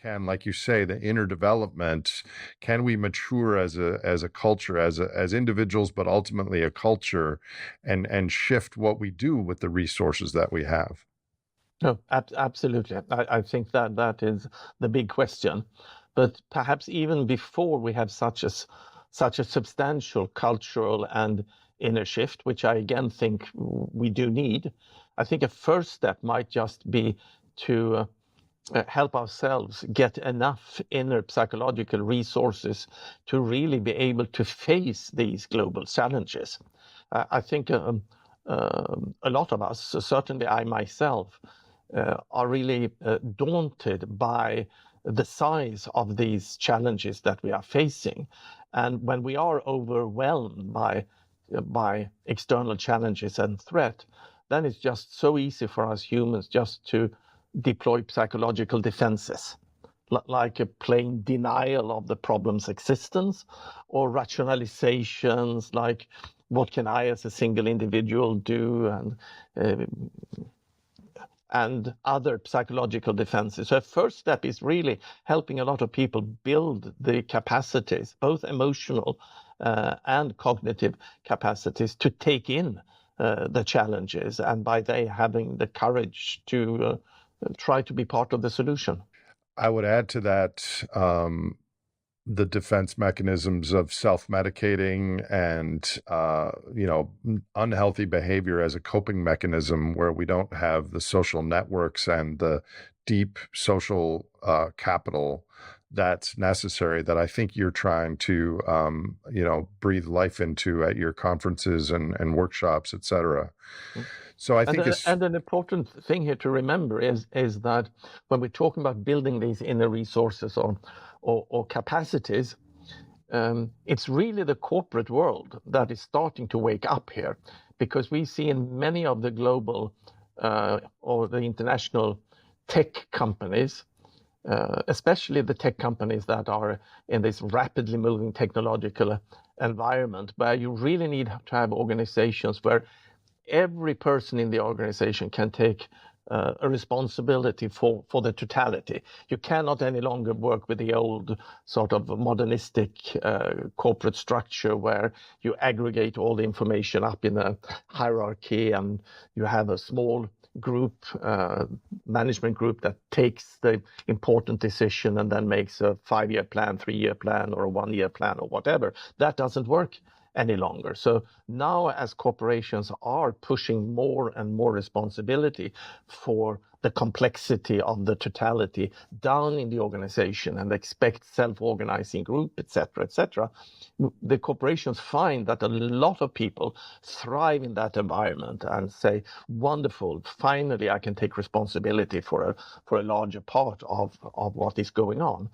can, like you say, the inner development, can we mature as a culture, as individuals, but ultimately a culture, and shift what we do with the resources that we have? No, absolutely. I think that that is the big question. But perhaps even before we have such a substantial cultural and inner shift, which I again think we do need, I think a first step might just be to help ourselves get enough inner psychological resources to really be able to face these global challenges. I think a lot of us, certainly I myself, are really daunted by the size of these challenges that we are facing. And when we are overwhelmed by external challenges and threat, then it's just so easy for us humans just to deploy psychological defenses, like a plain denial of the problem's existence, or rationalizations like, what can I as a single individual do, and other psychological defenses. So a first step is really helping a lot of people build the capacities, both emotional and cognitive capacities, to take in the challenges, and by they having the courage to try to be part of the solution. I would add to that, the defense mechanisms of self-medicating and, unhealthy behavior as a coping mechanism, where we don't have the social networks and the deep social capital that's necessary, that I think you're trying to, breathe life into at your conferences and workshops, et cetera. So I think it's, And an important thing here to remember is that when we're talking about building these inner resources or capacities, it's really the corporate world that is starting to wake up here, because we see in many of the global or the international tech companies, especially the tech companies that are in this rapidly moving technological environment, where you really need to have organizations where every person in the organization can take a responsibility for the totality. You cannot any longer work with the old sort of modernistic corporate structure where you aggregate all the information up in a hierarchy, and you have a small group, management group, that takes the important decision and then makes a 5-year plan, 3-year plan, or a 1-year plan, or whatever. That doesn't work any longer. So now, as corporations are pushing more and more responsibility for the complexity of the totality down in the organization, and expect self-organizing group, etc., the corporations find that a lot of people thrive in that environment and say, wonderful, finally I can take responsibility for a larger part of what is going on.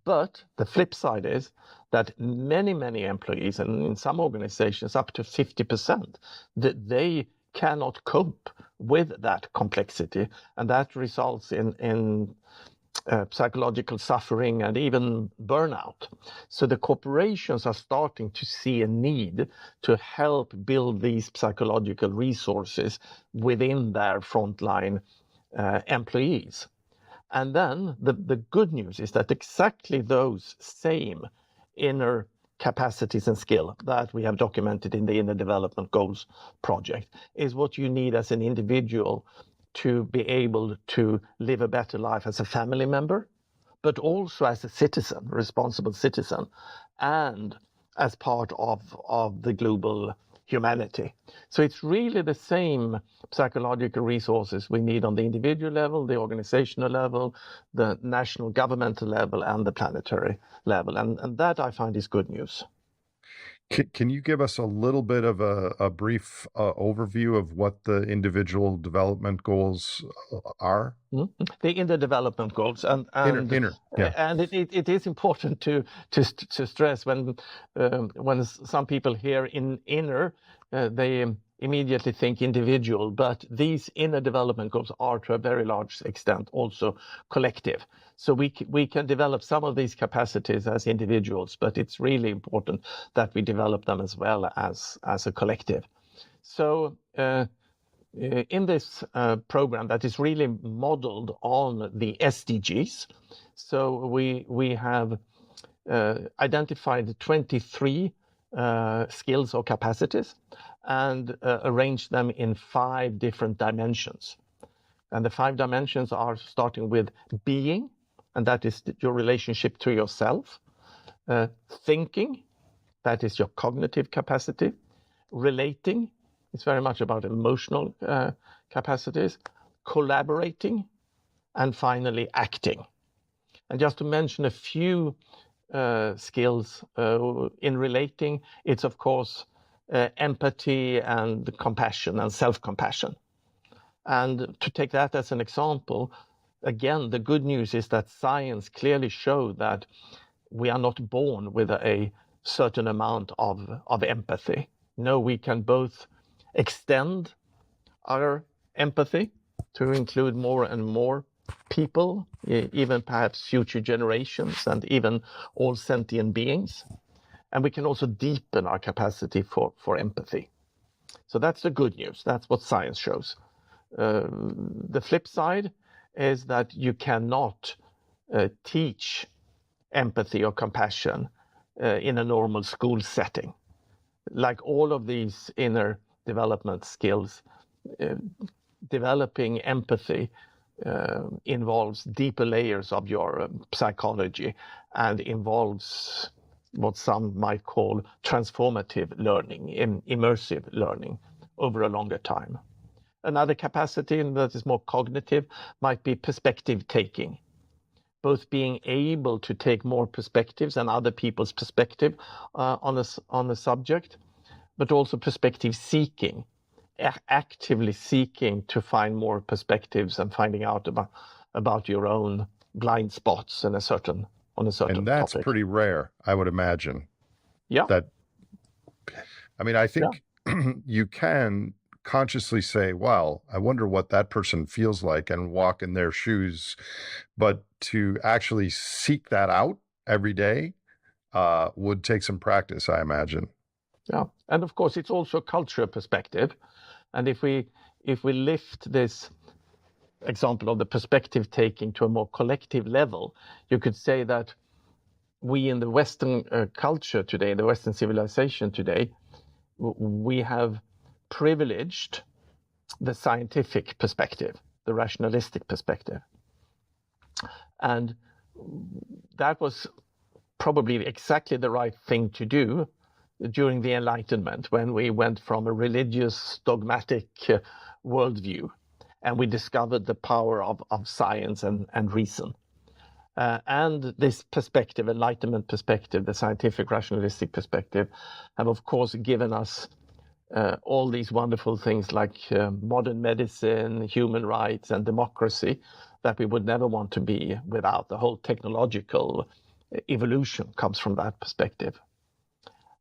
But the flip side is that many employees, and in some organizations up to 50%, that they cannot cope with that complexity, and that results in psychological suffering and even burnout. So the corporations are starting to see a need to help build these psychological resources within their frontline employees. And then the good news is that exactly those same inner capacities and skill that we have documented in the Inner Development Goals project is what you need as an individual to be able to live a better life as a family member, but also as a citizen, responsible citizen, and as part of the global humanity. So it's really the same psychological resources we need on the individual level, the organizational level, the national governmental level, and the planetary level. And that I find is good news. can you give us a little bit of a brief overview of what the individual development goals are? The Inner Development Goals, Yeah. and it is important to stress when some people hear in inner, they immediately think individual, but these Inner Development Goals are to a very large extent also collective. So we can develop some of these capacities as individuals, but it's really important that we develop them as well as a collective. So in this program that is really modeled on the SDGs. So we have identified 23 skills or capacities and arranged them in 5 different dimensions. And the 5 dimensions are starting with being, and that is your relationship to yourself. Thinking, that is your cognitive capacity. Relating, it's very much about emotional capacities. Collaborating, and finally acting. And just to mention a few skills in relating, it's of course empathy and compassion and self-compassion. And to take that as an example, again, the good news is that science clearly showed that we are not born with a certain amount of empathy. No, we can both extend our empathy to include more and more people, even perhaps future generations and even all sentient beings. And we can also deepen our capacity for empathy. So that's the good news. That's what science shows. The flip side is that you cannot teach empathy or compassion in a normal school setting. Like all of these inner development skills, developing empathy involves deeper layers of your psychology and involves what some might call transformative learning, immersive learning over a longer time. Another capacity that is more cognitive might be perspective taking, both being able to take more perspectives and other people's perspective on a subject, but also perspective seeking, actively seeking to find more perspectives and finding out about your own blind spots on a certain And that's topic. pretty rare, I would imagine. Yeah. I think you can consciously say, well, I wonder what that person feels like and walk in their shoes. But to actually seek that out every day would take some practice, I imagine. Yeah. And of course, it's also a cultural perspective. And if we lift this example of the perspective taking to a more collective level, you could say that we in the Western culture today, the Western civilization today, we have privileged the scientific perspective, the rationalistic perspective. And that was probably exactly the right thing to do during the Enlightenment, when we went from a religious, dogmatic worldview, and we discovered the power of science and reason. And this perspective, Enlightenment perspective, the scientific rationalistic perspective, have of course given us all these wonderful things like modern medicine, human rights, and democracy that we would never want to be without. The whole technological evolution comes from that perspective.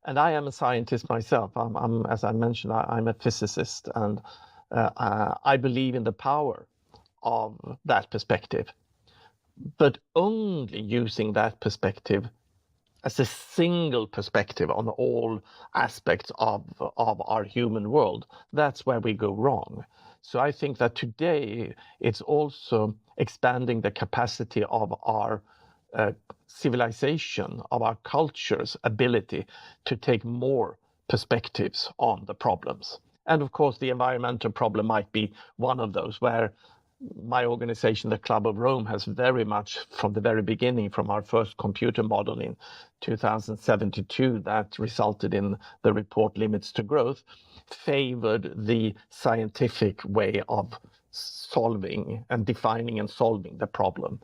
And I am a scientist myself. As I mentioned, I'm a physicist, and I believe in the power of that perspective, but only using that perspective as a single perspective on all aspects of our human world. That's where we go wrong. So I think that today it's also expanding the capacity of our civilization, of our culture's ability to take more perspectives on the problems. And of course, the environmental problem might be one of those, where my organization, the Club of Rome, has very much from the very beginning, from our first computer model in 2072 that resulted in the report Limits to Growth, favored the scientific way of solving and defining and solving the problem.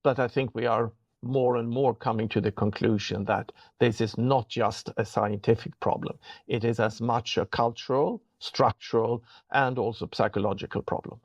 But I think we are more and more coming to the conclusion that this is not just a scientific problem. It is as much a cultural, structural, and also psychological problem.